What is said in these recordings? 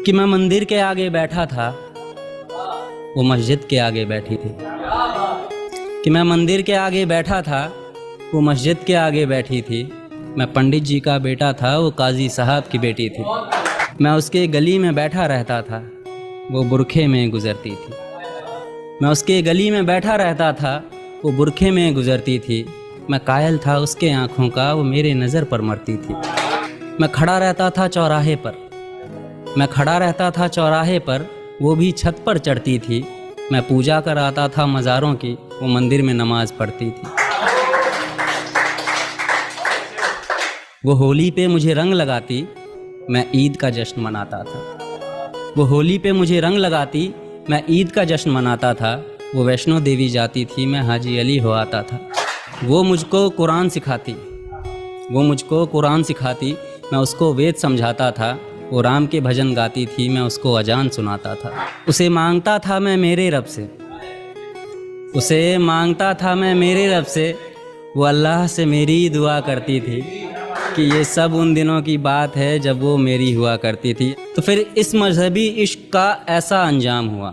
कि मैं मंदिर के आगे बैठा था, वो मस्जिद के आगे बैठी थी। कि मैं मंदिर के आगे बैठा था, वो मस्जिद के आगे बैठी थी। मैं पंडित जी का बेटा था, वो काजी साहब की बेटी थी। मैं उसके गली में बैठा रहता था, वो बुरखे में गुज़रती थी। मैं उसके गली में बैठा रहता था, वो बुरखे में गुज़रती थी। मैं कायल था उसके आँखों का, वो मेरे नज़र पर मरती थी। मैं खड़ा रहता था चौराहे पर, मैं खड़ा रहता था चौराहे पर, वो भी छत पर चढ़ती थी। मैं पूजा कर आता था मज़ारों की, वो मंदिर में नमाज़ पढ़ती थी। वो होली पे मुझे रंग लगाती, मैं ईद का जश्न मनाता था। वो होली पे मुझे रंग लगाती, मैं ईद का जश्न मनाता था। वो वैष्णो देवी जाती थी, मैं हाजी अली हो आता था। वो मुझको कुरान सिखाती, वो मुझको कुरान सिखाती, मैं उसको वेद समझाता था। वो राम के भजन गाती थी, मैं उसको अजान सुनाता था। उसे मांगता था मैं मेरे रब से, उसे मांगता था मैं मेरे रब से। वो अल्लाह से मेरी दुआ करती थी कि ये सब उन दिनों की बात है जब वो मेरी हुआ करती थी। तो फिर इस मजहबी इश्क का ऐसा अंजाम हुआ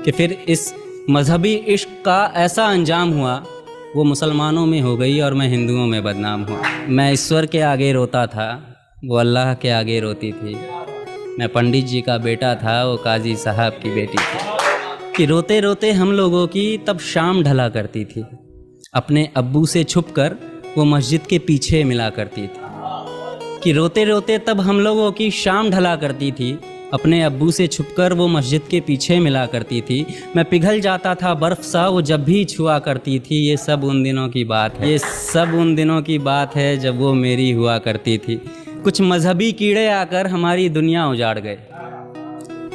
कि फिर इस मजहबी इश्क का ऐसा अंजाम हुआ, वो मुसलमानों में हो गई और मैं हिंदुओं में बदनाम हुआ। मैं ईश्वर के आगे रोता था, वो अल्लाह के आगे रोती थी। मैं पंडित जी का बेटा था, वो काजी साहब की बेटी थी। कि रोते रोते हम लोगों की तब शाम ढला करती थी। अपने अब्बू से छुपकर वो मस्जिद के पीछे मिला करती थी। कि रोते रोते तब हम लोगों की शाम ढला करती थी। अपने अब्बू से छुपकर वो मस्जिद के पीछे मिला करती थी। मैं पिघल जाता था बर्फ़ सा, वो जब भी छुआ करती थी। ये सब उन दिनों की बात है, ये सब उन दिनों की बात है जब वो मेरी हुआ करती थी। कुछ मजहबी कीड़े आकर हमारी दुनिया उजाड़ गए,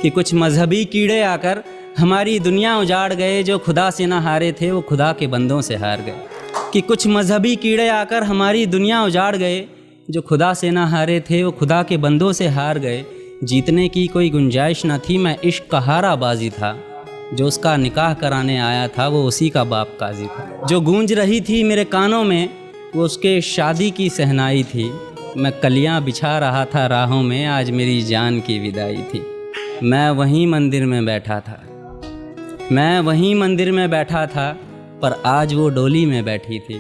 कि कुछ मजहबी कीड़े आकर हमारी दुनिया उजाड़ गए। जो खुदा से ना हारे थे, वो खुदा के बंदों से हार गए। कि कुछ मजहबी कीड़े आकर हमारी दुनिया उजाड़ गए। जो खुदा से ना हारे थे, वो खुदा के बंदों से हार गए। जीतने की कोई गुंजाइश न थी, मैं इश्क का हारा बाजी था। जो उसका निकाह कराने आया था, वो उसी का बाप काजी था। जो गूंज रही थी मेरे कानों में, वो उसके शादी की सहनाई थी। मैं कलियां बिछा रहा था राहों में, आज मेरी जान की विदाई थी। मैं वहीं मंदिर में बैठा था, मैं वहीं मंदिर में बैठा था, पर आज वो डोली में बैठी थी।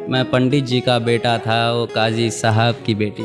मैं पंडित जी का बेटा था, वो काजी साहब की बेटी।